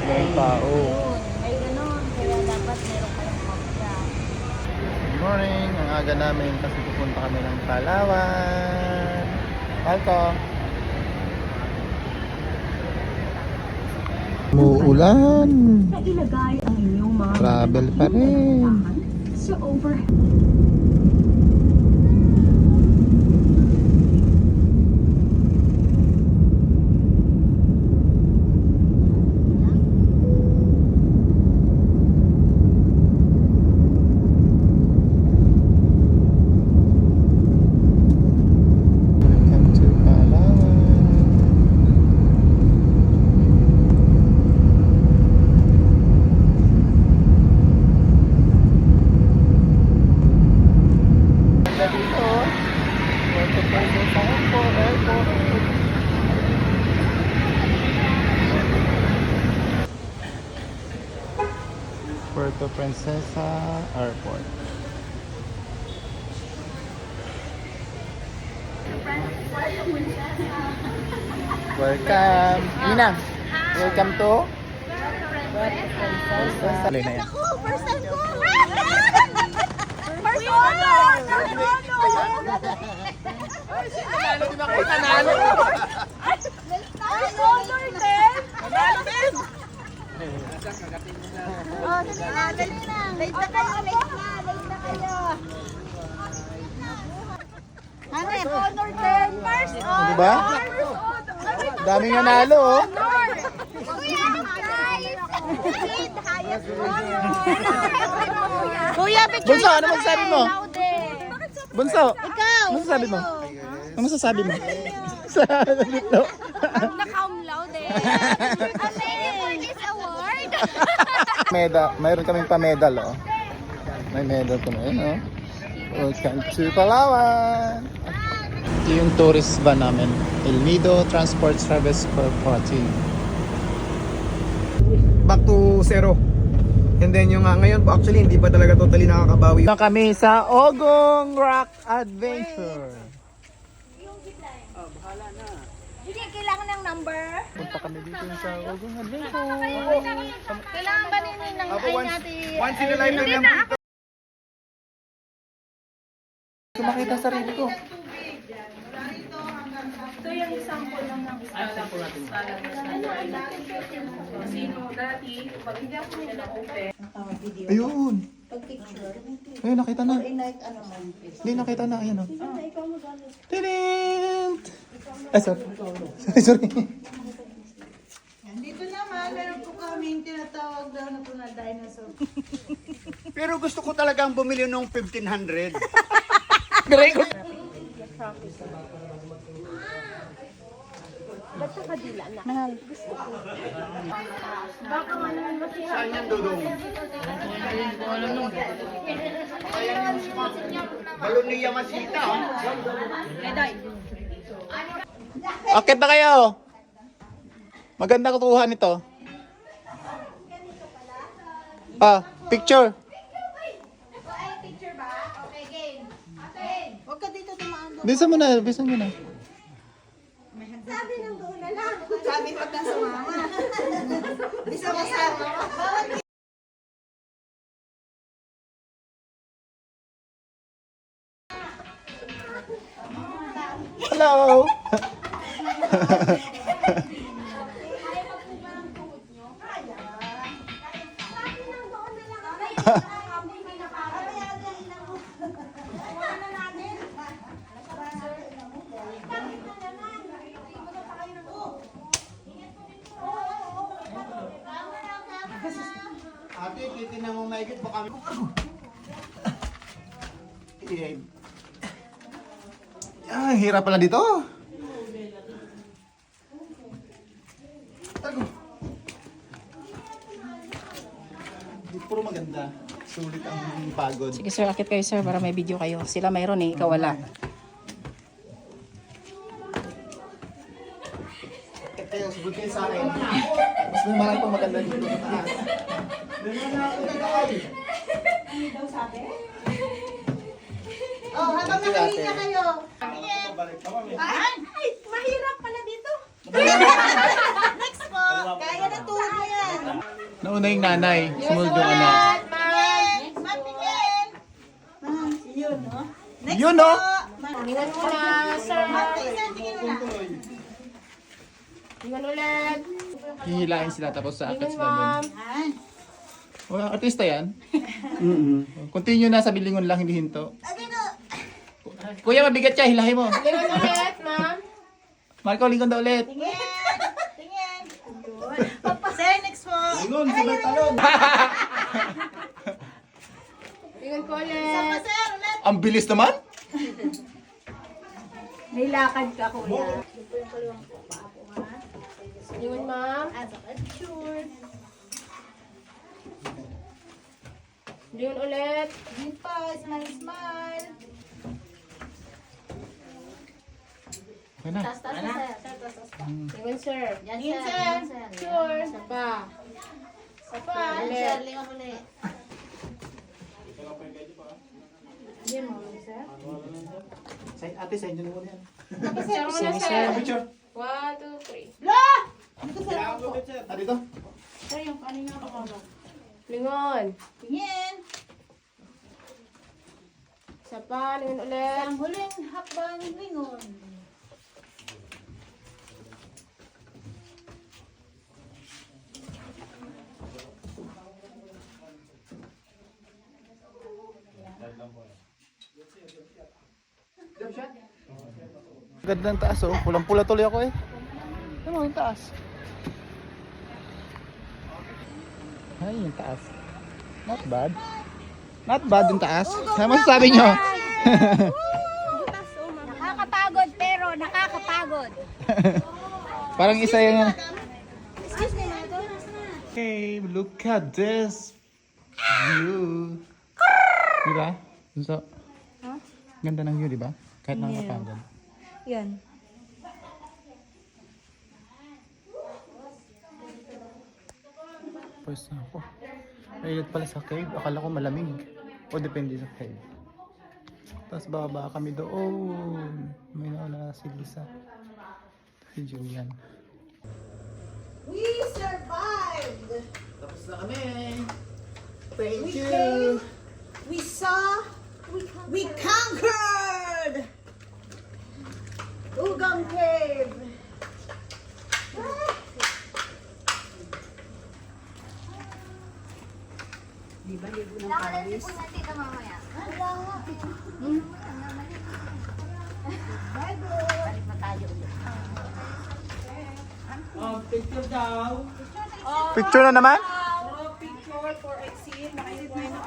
May tao. Yun, may ganun. Kaya dapat meron kayong kopya. Good morning. Ang aga namin kasi pupunta kami ng Palawan. Palko. Muulan. Na ilagay ang inyong mga Travel pa rin. sa overhead. Welcome to Palawan. Ganda dito, oh. Puerto Princesa Airport. Puerto Princesa Airport. Welcome. Ina. Welcome to Princesa. Alay na yan. First time ko! First honor! First honor! First honor din! Nanalo din! Oh, dali na. Late na kayo, late na kayo. First honor din! First honor! Diba? Daming nanalo, oh. Kuya, guys! Highest honor! Kuya, picture Bunso, ano masasabi mo? Bunso, Ikaw! ano masasabi mo? Ano masasabi mo? Sa dito. Naka-cum laude. Amazing! This award! Mayroon kaming pa-medal, oh. May medal kami, oh. Welcome to Palawan. Ito yung tourist van namin. El Nido Transport Service Corporative. Back to zero. And then yung ngayon po actually hindi pa talaga totally nakakabawi. Na kami sa Ogong Rock Adventure. Hindi, kailangan ng number. Punta kami dito sa Ogong Adventure. Kailangan ba nini ng ay natin? Once in a lifetime lang dito. Makita sarili ko. Ito yung sample lang ng sino dati, pag hindi ako nila open. Ayun. Ayun, nakita na. Hindi, nakita na. Ayan, oh. Tidint! Ay, sorry. Sorry. Dito naman, meron po kaming tinatawag daw na po na dinosaur. Pero gusto ko talagang bumili nung 1,500. Saan yan, Dudong? Balon ni Yamasita. Akit na kayo. Maganda kutuhan ito. Picture. Huwag ka dito tumaan. Bisa mo na, bisa mo na. Sabi ng doon na lang. Sabi pag nasa mama. Di sa kasama. Bawat Hello. Ate, titignan mo maigit baka Hirap pala dito. Di puro maganda. Sulit ang pagod. Sige sir, akit kayo sir para may video kayo. Sila mayroon eh, ikaw wala. Kayo, subod kayo sa akin. Mas may marami pang maganda dito sa taas. Oh, habang nakalinya kayo. Ay, mahirap pala dito. Next po. Kaya na tuhod mo yan. Nauna yung nanay. Sumunod yung anak. Matingin! Yun, no? Next Yun, no? Tingnan mo na, sir. Tingnan mo na. Tingnan ulit. Hihilain sila tapos sa akit Tingnan, sila ma'am. doon. Wala, artista yan. Continue na sa bilingon lang, hindi hinto. Kuya, mabigat siya. Hilahin mo. Tingnan ulit, ma'am. Marco, lingon daw ulit. Tingin! Tingin! Sir, next po. Lingon, sabay talon. Tingnan ko Sama, ulit. sir, ulit. Ang bilis naman. May lakad ka, kuya. Tingnan, ma'am. Tingnan ulit. Tingin po. Smile, smile. Okay na. Tingnan, sir. Tingin, sir. Sure. Sapa. Sapa. Ulit. Lingon ulit. Ate, sa inyo muna yan. Picture mo na, sir. Picture. 1, 2, 3. Ah, dito. Sir, yung kanina pa ko. Lingon. Tingin. Sapa. Lingon ulit. Ang huling hakbang lingon. Ganda ng taas, oh. Pulang-pula tuloy ako, eh. Ano mo yung taas? Ay, yung taas. Not bad. Not bad yung taas. Ano masasabi nyo? Nakakapagod, pero nakakapagod. Parang isa yan. Excuse me, madam. Hey, look at this view. Diba? So, ganda ng view, diba? Kahit nakakapagod. Yan. Pwes na ako. Mahilit pala sa cave. Akala ko malamig. O depende sa cave. Tapos bababa kami doon. May nauna na si Lisa. Si Julian. We survived. Tapos na kami. We came. We saw. We conquered. Ugam Cave. Picture na naman? Picture for exit. Nakaisip na